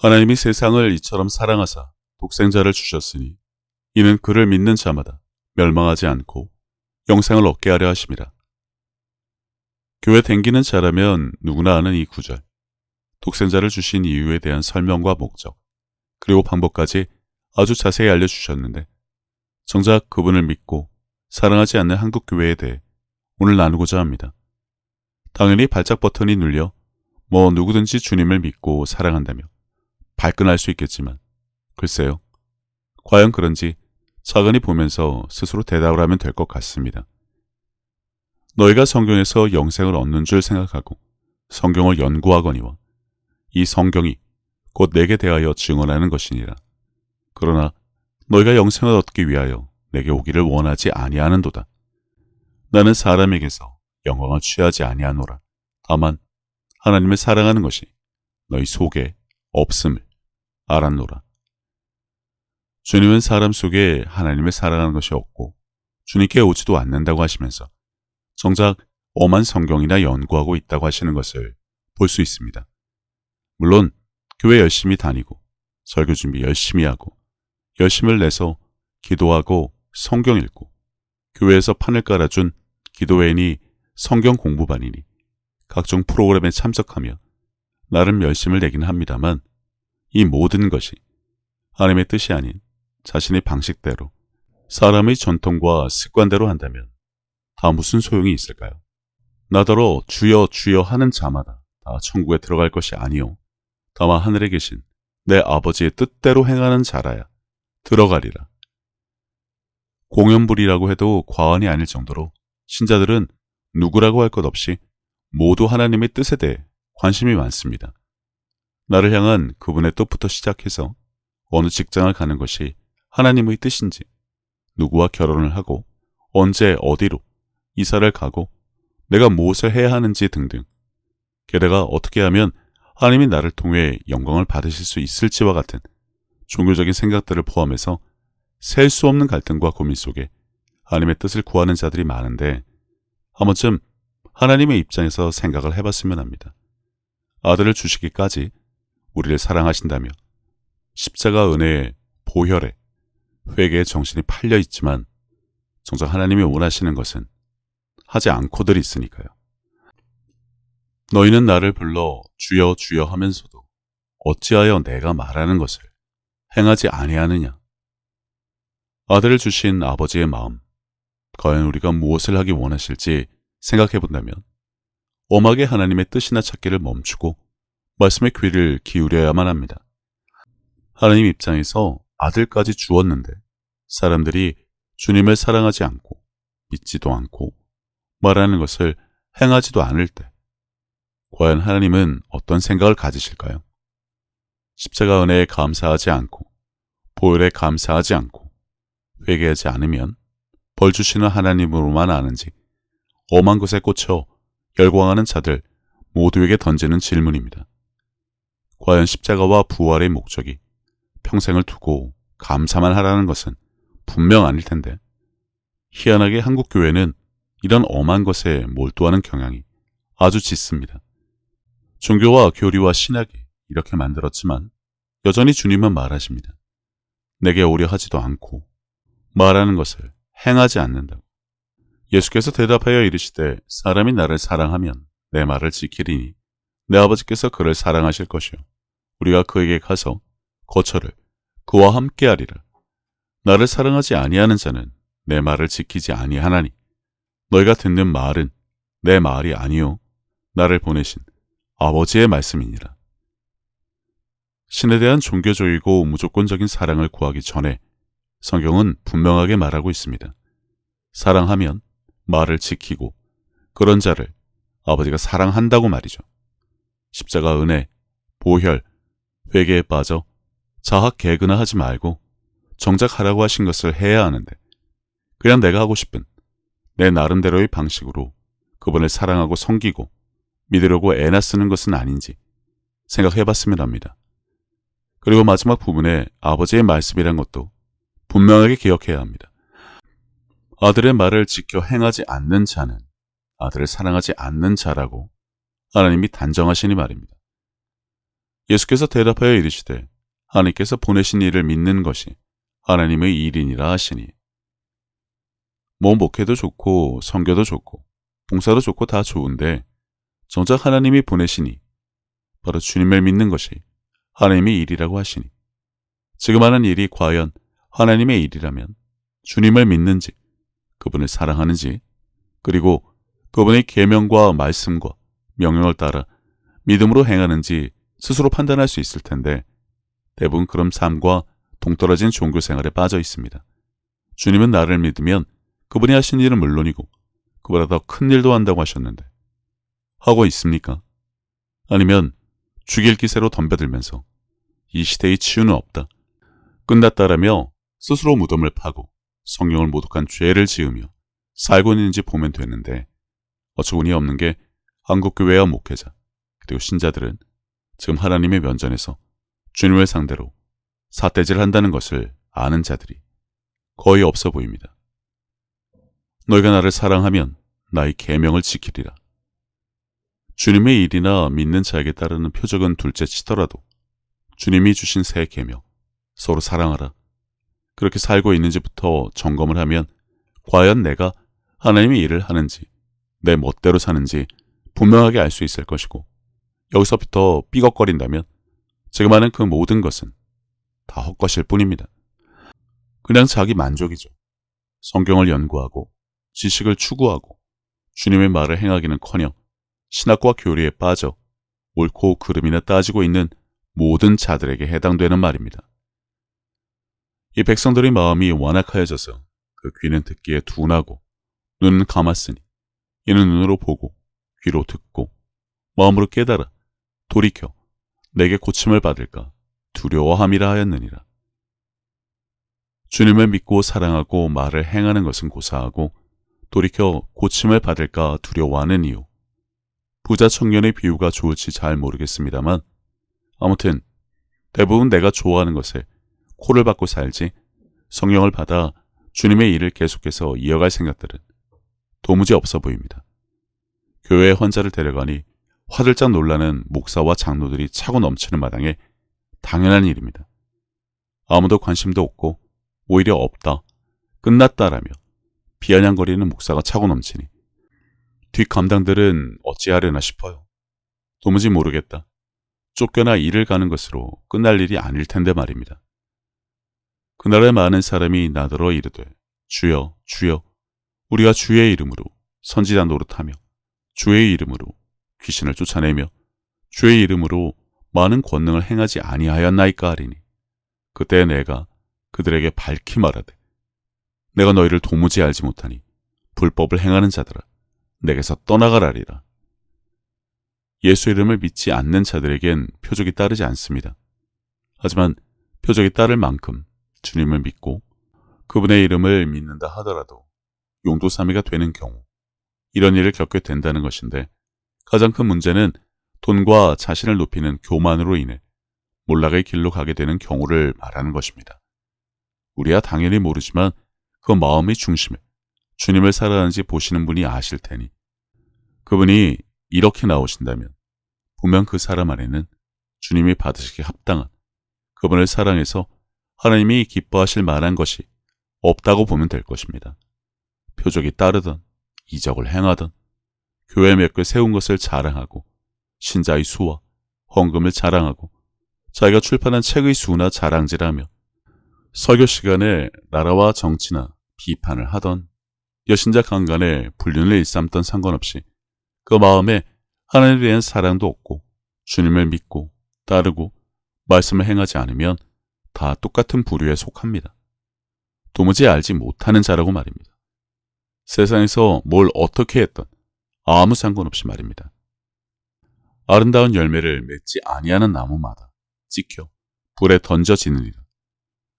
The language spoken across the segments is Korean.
하나님이 세상을 이처럼 사랑하사 독생자를 주셨으니 이는 그를 믿는 자마다 멸망하지 않고 영생을 얻게 하려 하심이라. 교회 댕기는 자라면 누구나 아는 이 구절, 독생자를 주신 이유에 대한 설명과 목적, 그리고 방법까지 아주 자세히 알려주셨는데 정작 그분을 믿고 사랑하지 않는 한국교회에 대해 오늘 나누고자 합니다. 당연히 발작 버튼이 눌려 누구든지 주님을 믿고 사랑한다며 발끈할 수 있겠지만 글쎄요. 과연 그런지 차근히 보면서 스스로 대답을 하면 될 것 같습니다. 너희가 성경에서 영생을 얻는 줄 생각하고 성경을 연구하거니와 이 성경이 곧 내게 대하여 증언하는 것이니라. 그러나 너희가 영생을 얻기 위하여 내게 오기를 원하지 아니하는도다. 나는 사람에게서 영광을 취하지 아니하노라. 다만 하나님을 사랑하는 것이 너희 속에 없음을 알았노라. 주님은 사람 속에 하나님을 사랑하는 것이 없고 주님께 오지도 않는다고 하시면서 정작 엄한 성경이나 연구하고 있다고 하시는 것을 볼 수 있습니다. 물론 교회 열심히 다니고 설교 준비 열심히 하고 열심을 내서 기도하고 성경 읽고 교회에서 판을 깔아준 기도회니 성경 공부반이니 각종 프로그램에 참석하며 나름 열심을 내긴 합니다만 이 모든 것이 하나님의 뜻이 아닌 자신의 방식대로 사람의 전통과 습관대로 한다면 다 무슨 소용이 있을까요? 나더러 주여 주여 하는 자마다 다 천국에 들어갈 것이 아니요 다만 하늘에 계신 내 아버지의 뜻대로 행하는 자라야 들어가리라. 공연불이라고 해도 과언이 아닐 정도로 신자들은 누구라고 할 것 없이 모두 하나님의 뜻에 대해 관심이 많습니다. 나를 향한 그분의 뜻부터 시작해서 어느 직장을 가는 것이 하나님의 뜻인지, 누구와 결혼을 하고 언제 어디로 이사를 가고 내가 무엇을 해야 하는지 등등, 게다가 어떻게 하면 하나님이 나를 통해 영광을 받으실 수 있을지와 같은 종교적인 생각들을 포함해서 셀 수 없는 갈등과 고민 속에 하나님의 뜻을 구하는 자들이 많은데 한 번쯤 하나님의 입장에서 생각을 해봤으면 합니다. 아들을 주시기까지 우리를 사랑하신다며 십자가 은혜에 보혈에 회개의 정신이 팔려 있지만 정작 하나님이 원하시는 것은 하지 않고들 있으니까요. 너희는 나를 불러 주여 주여 하면서도 어찌하여 내가 말하는 것을 행하지 아니하느냐. 아들을 주신 아버지의 마음, 과연 우리가 무엇을 하기 원하실지 생각해 본다면 엄하게 하나님의 뜻이나 찾기를 멈추고 말씀에 귀를 기울여야만 합니다. 하나님 입장에서 아들까지 주었는데 사람들이 주님을 사랑하지 않고 믿지도 않고 말하는 것을 행하지도 않을 때 과연 하나님은 어떤 생각을 가지실까요? 십자가 은혜에 감사하지 않고 보혈에 감사하지 않고 회개하지 않으면 벌 주시는 하나님으로만 아는지 엄한 것에 꽂혀 열광하는 자들 모두에게 던지는 질문입니다. 과연 십자가와 부활의 목적이 평생을 두고 감사만 하라는 것은 분명 아닐 텐데 희한하게 한국 교회는 이런 엄한 것에 몰두하는 경향이 아주 짙습니다. 종교와 교리와 신학이 이렇게 만들었지만 여전히 주님은 말하십니다. 내게 오려 하지도 않고 말하는 것을 행하지 않는다고. 예수께서 대답하여 이르시되 사람이 나를 사랑하면 내 말을 지키리니 내 아버지께서 그를 사랑하실 것이요 우리가 그에게 가서 거처를 그와 함께 하리라. 나를 사랑하지 아니하는 자는 내 말을 지키지 아니하나니 너희가 듣는 말은 내 말이 아니요 나를 보내신 아버지의 말씀이니라. 신에 대한 종교적이고 무조건적인 사랑을 구하기 전에 성경은 분명하게 말하고 있습니다. 사랑하면 말을 지키고 그런 자를 아버지가 사랑한다고 말이죠. 십자가 은혜, 보혈, 회개에 빠져 자학 개그나 하지 말고 정작 하라고 하신 것을 해야 하는데 그냥 내가 하고 싶은 내 나름대로의 방식으로 그분을 사랑하고 섬기고 믿으려고 애나 쓰는 것은 아닌지 생각해봤으면 합니다. 그리고 마지막 부분에 아버지의 말씀이란 것도 분명하게 기억해야 합니다. 아들의 말을 지켜 행하지 않는 자는 아들을 사랑하지 않는 자라고 하나님이 단정하시니 말입니다. 예수께서 대답하여 이르시되 하나님께서 보내신 이를 믿는 것이 하나님의 일이니라 하시니. 뭐 목회도 좋고 선교도 좋고 봉사도 좋고 다 좋은데 정작 하나님이 보내시니 바로 주님을 믿는 것이 하나님의 일이라고 하시니, 지금 하는 일이 과연 하나님의 일이라면 주님을 믿는지, 그분을 사랑하는지, 그리고 그분의 계명과 말씀과 명령을 따라 믿음으로 행하는지 스스로 판단할 수 있을 텐데 대부분 그런 삶과 동떨어진 종교 생활에 빠져 있습니다. 주님은 나를 믿으면 그분이 하신 일은 물론이고 그보다 더 큰 일도 한다고 하셨는데 하고 있습니까? 아니면 죽일 기세로 덤벼들면서 이 시대의 치유는 없다, 끝났다라며 스스로 무덤을 파고 성령을 모독한 죄를 지으며 살고 있는지 보면 되는데, 어처구니 없는 게 한국교회와 목회자 그리고 신자들은 지금 하나님의 면전에서 주님을 상대로 삿대질을 한다는 것을 아는 자들이 거의 없어 보입니다. 너희가 나를 사랑하면 나의 계명을 지키리라. 주님의 일이나 믿는 자에게 따르는 표적은 둘째 치더라도 주님이 주신 새 계명, 서로 사랑하라, 그렇게 살고 있는지부터 점검을 하면 과연 내가 하나님의 일을 하는지 내 멋대로 사는지 분명하게 알 수 있을 것이고, 여기서부터 삐걱거린다면 지금 하는 그 모든 것은 다 헛것일 뿐입니다. 그냥 자기 만족이죠. 성경을 연구하고 지식을 추구하고 주님의 말을 행하기는커녕 신학과 교리에 빠져 옳고 그름이나 따지고 있는 모든 자들에게 해당되는 말입니다. 이 백성들의 마음이 완악하여져서 그 귀는 듣기에 둔하고 눈은 감았으니 이는 눈으로 보고 귀로 듣고 마음으로 깨달아 돌이켜 내게 고침을 받을까 두려워함이라 하였느니라. 주님을 믿고 사랑하고 말을 행하는 것은 고사하고 돌이켜 고침을 받을까 두려워하는 이유, 부자 청년의 비유가 좋을지 잘 모르겠습니다만 아무튼 대부분 내가 좋아하는 것에 코를 박고 살지 성령을 받아 주님의 일을 계속해서 이어갈 생각들은 도무지 없어 보입니다. 교회에 헌자를 데려가니 화들짝 놀라는 목사와 장로들이 차고 넘치는 마당에 당연한 일입니다. 아무도 관심도 없고 오히려 없다, 끝났다라며 비아냥거리는 목사가 차고 넘치니 뒷감당들은 어찌하려나 싶어요. 도무지 모르겠다. 쫓겨나 일을 가는 것으로 끝날 일이 아닐 텐데 말입니다. 그날에 많은 사람이 나더러 이르되 주여 주여 우리가 주의 이름으로 선지자 노릇하며 주의 이름으로 귀신을 쫓아내며 주의 이름으로 많은 권능을 행하지 아니하였나이까 하리니, 그때 내가 그들에게 밝히 말하되 내가 너희를 도무지 알지 못하니 불법을 행하는 자들아 내게서 떠나가라리라. 예수 이름을 믿지 않는 자들에겐 표적이 따르지 않습니다. 하지만 표적이 따를 만큼 주님을 믿고 그분의 이름을 믿는다 하더라도 용도사미가 되는 경우 이런 일을 겪게 된다는 것인데, 가장 큰 문제는 돈과 자신을 높이는 교만으로 인해 몰락의 길로 가게 되는 경우를 말하는 것입니다. 우리야 당연히 모르지만 그 마음의 중심에 주님을 사랑하는지 보시는 분이 아실 테니, 그분이 이렇게 나오신다면 분명 그 사람 안에는 주님이 받으시기에 합당한, 그분을 사랑해서 하나님이 기뻐하실 만한 것이 없다고 보면 될 것입니다. 표적이 따르던 이적을 행하던 교회 몇 개 세운 것을 자랑하고 신자의 수와 헌금을 자랑하고 자기가 출판한 책의 수나 자랑질하며 설교 시간에 나라와 정치나 비판을 하던 여신자 강간에 불륜을 일삼던 상관없이 그 마음에 하나님에 대한 사랑도 없고 주님을 믿고 따르고 말씀을 행하지 않으면 다 똑같은 부류에 속합니다. 도무지 알지 못하는 자라고 말입니다. 세상에서 뭘 어떻게 했던 아무 상관없이 말입니다. 아름다운 열매를 맺지 아니하는 나무마다 찍혀 불에 던져지느니라.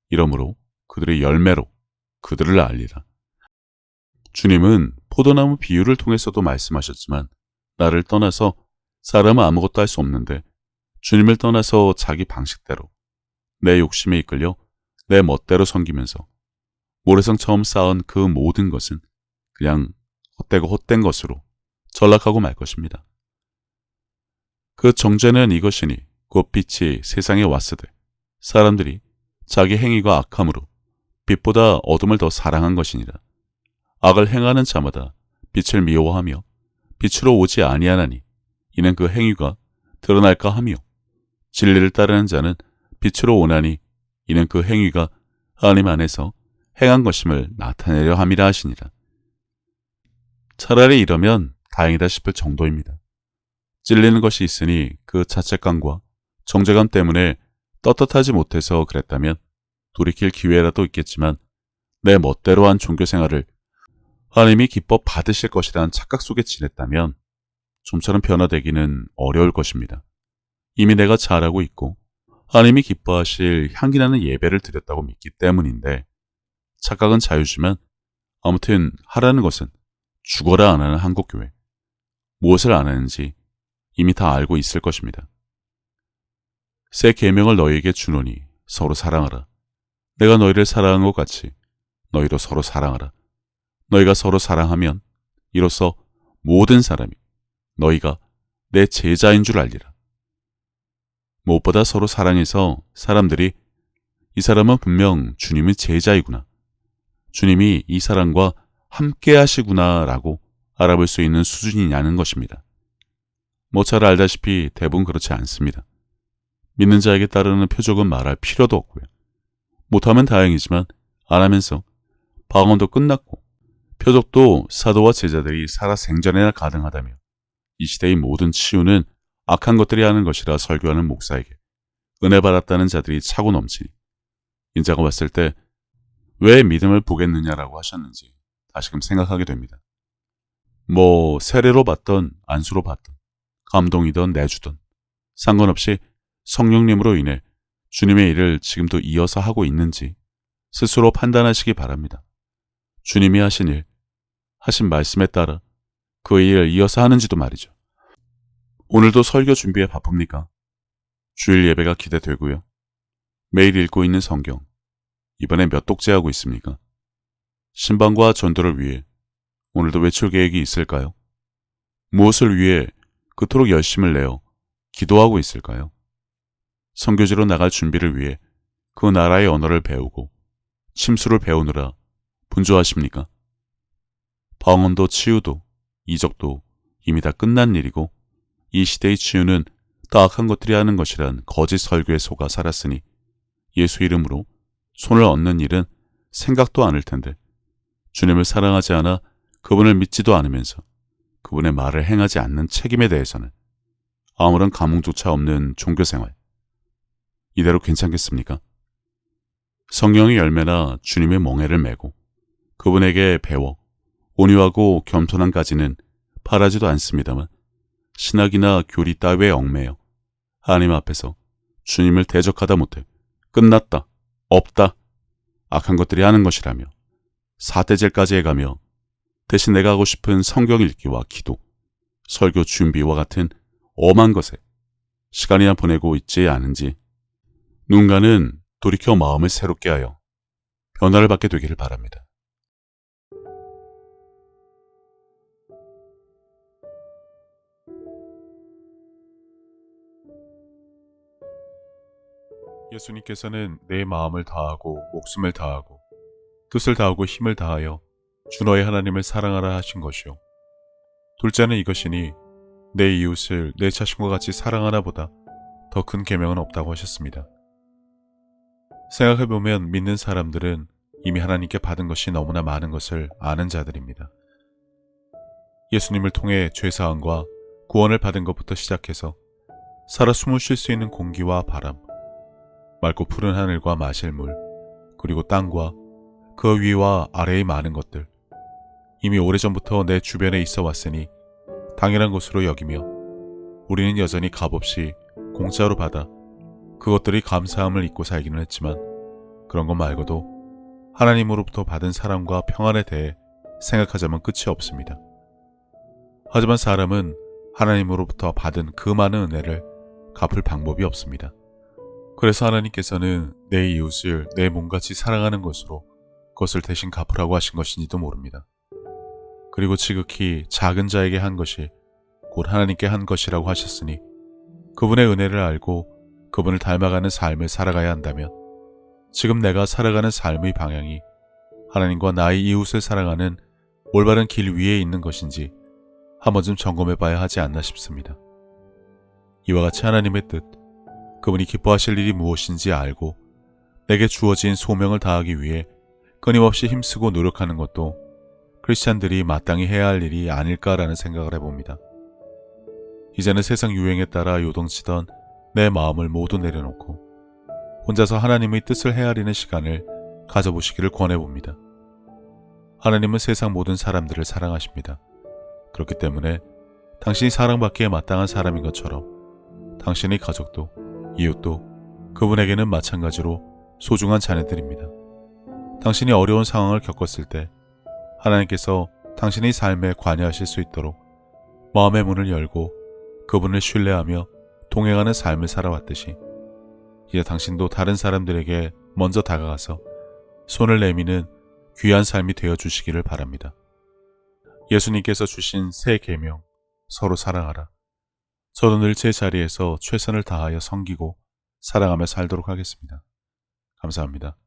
이러므로 그들의 열매로 그들을 알리라. 주님은 포도나무 비유를 통해서도 말씀하셨지만 나를 떠나서 사람은 아무것도 할 수 없는데 주님을 떠나서 자기 방식대로 내 욕심에 이끌려 내 멋대로 섬기면서 모래성 처음 쌓은 그 모든 것은 그냥 헛되고 헛된 것으로 전락하고 말 것입니다. 그 정죄는 이것이니 곧 빛이 세상에 왔으되 사람들이 자기 행위가 악함으로 빛보다 어둠을 더 사랑한 것이니라. 악을 행하는 자마다 빛을 미워하며 빛으로 오지 아니하나니 이는 그 행위가 드러날까 하며 진리를 따르는 자는 빛으로 오나니 이는 그 행위가 하나님 안에서 행한 것임을 나타내려 함이라 하시니라. 차라리 이러면 다행이다 싶을 정도입니다. 찔리는 것이 있으니 그 자책감과 정죄감 때문에 떳떳하지 못해서 그랬다면 돌이킬 기회라도 있겠지만 내 멋대로 한 종교생활을 하나님이 기뻐 받으실 것이라는 착각 속에 지냈다면 좀처럼 변화되기는 어려울 것입니다. 이미 내가 잘하고 있고 하나님이 기뻐하실 향기나는 예배를 드렸다고 믿기 때문인데 착각은 자유지만 아무튼 하라는 것은 죽어라 안 하는 한국교회. 무엇을 안 하는지 이미 다 알고 있을 것입니다. 새 계명을 너희에게 주노니 서로 사랑하라. 내가 너희를 사랑한 것 같이 너희도 서로 사랑하라. 너희가 서로 사랑하면 이로써 모든 사람이 너희가 내 제자인 줄 알리라. 무엇보다 서로 사랑해서 사람들이 이 사람은 분명 주님의 제자이구나. 주님이 이 사람과 함께 하시구나 라고 알아볼 수 있는 수준이냐는 것입니다. 뭐 잘 알다시피 대부분 그렇지 않습니다. 믿는 자에게 따르는 표적은 말할 필요도 없고요. 못하면 다행이지만 안 하면서 방언도 끝났고 표적도 사도와 제자들이 살아생전에나 가능하다며 이 시대의 모든 치유는 악한 것들이 하는 것이라 설교하는 목사에게 은혜 받았다는 자들이 차고 넘치니 인자가 왔을 때 왜 믿음을 보겠느냐라고 하셨는지 다시금 생각하게 됩니다. 뭐 세례로 받던 안수로 받던 감동이던 내주던 상관없이 성령님으로 인해 주님의 일을 지금도 이어서 하고 있는지 스스로 판단하시기 바랍니다. 주님이 하신 일, 하신 말씀에 따라 그 일을 이어서 하는지도 말이죠. 오늘도 설교 준비에 바쁩니까? 주일 예배가 기대되고요. 매일 읽고 있는 성경, 이번에 몇 독째하고 있습니까? 신방과 전도를 위해 오늘도 외출 계획이 있을까요? 무엇을 위해 그토록 열심을 내어 기도하고 있을까요? 선교지로 나갈 준비를 위해 그 나라의 언어를 배우고 침수를 배우느라 분주하십니까? 방언도 치유도 이적도 이미 다 끝난 일이고 이 시대의 치유는 다 악한 것들이 하는 것이란 거짓 설교에 속아 살았으니 예수 이름으로 손을 얻는 일은 생각도 않을 텐데 주님을 사랑하지 않아 그분을 믿지도 않으면서 그분의 말을 행하지 않는 책임에 대해서는 아무런 감흥조차 없는 종교생활. 이대로 괜찮겠습니까? 성령의 열매나 주님의 멍에를 메고 그분에게 배워 온유하고 겸손한 가지는 바라지도 않습니다만 신학이나 교리 따위에 얽매여 하나님 앞에서 주님을 대적하다 못해 끝났다, 없다, 악한 것들이 하는 것이라며 사대절까지 해가며 대신 내가 하고 싶은 성경 읽기와 기도, 설교 준비와 같은 엄한 것에 시간이나 보내고 있지 않은지 누군가는 돌이켜 마음을 새롭게 하여 변화를 받게 되기를 바랍니다. 예수님께서는 내 마음을 다하고 목숨을 다하고 뜻을 다하고 힘을 다하여 주 너의 하나님을 사랑하라 하신 것이요. 둘째는 이것이니 내 이웃을 내 자신과 같이 사랑하나 보다 더 큰 계명은 없다고 하셨습니다. 생각해보면 믿는 사람들은 이미 하나님께 받은 것이 너무나 많은 것을 아는 자들입니다. 예수님을 통해 죄사함과 구원을 받은 것부터 시작해서 살아 숨을 쉴 수 있는 공기와 바람, 맑고 푸른 하늘과 마실 물, 그리고 땅과 그 위와 아래의 많은 것들, 이미 오래전부터 내 주변에 있어 왔으니 당연한 것으로 여기며 우리는 여전히 값없이 공짜로 받아 그것들이 감사함을 잊고 살기는 했지만 그런 것 말고도 하나님으로부터 받은 사랑과 평안에 대해 생각하자면 끝이 없습니다. 하지만 사람은 하나님으로부터 받은 그 많은 은혜를 갚을 방법이 없습니다. 그래서 하나님께서는 내 이웃을 내 몸같이 사랑하는 것으로 그것을 대신 갚으라고 하신 것인지도 모릅니다. 그리고 지극히 작은 자에게 한 것이 곧 하나님께 한 것이라고 하셨으니 그분의 은혜를 알고 그분을 닮아가는 삶을 살아가야 한다면 지금 내가 살아가는 삶의 방향이 하나님과 나의 이웃을 사랑하는 올바른 길 위에 있는 것인지 한 번쯤 점검해 봐야 하지 않나 싶습니다. 이와 같이 하나님의 뜻, 그분이 기뻐하실 일이 무엇인지 알고 내게 주어진 소명을 다하기 위해 끊임없이 힘쓰고 노력하는 것도 크리스찬들이 마땅히 해야 할 일이 아닐까라는 생각을 해봅니다. 이제는 세상 유행에 따라 요동치던 내 마음을 모두 내려놓고 혼자서 하나님의 뜻을 헤아리는 시간을 가져보시기를 권해봅니다. 하나님은 세상 모든 사람들을 사랑하십니다. 그렇기 때문에 당신이 사랑받기에 마땅한 사람인 것처럼 당신의 가족도 이웃도 그분에게는 마찬가지로 소중한 자녀들입니다. 당신이 어려운 상황을 겪었을 때 하나님께서 당신의 삶에 관여하실 수 있도록 마음의 문을 열고 그분을 신뢰하며 동행하는 삶을 살아왔듯이 이제 당신도 다른 사람들에게 먼저 다가가서 손을 내미는 귀한 삶이 되어주시기를 바랍니다. 예수님께서 주신 새 계명, 서로 사랑하라. 저도 늘 제 자리에서 최선을 다하여 섬기고 사랑하며 살도록 하겠습니다. 감사합니다.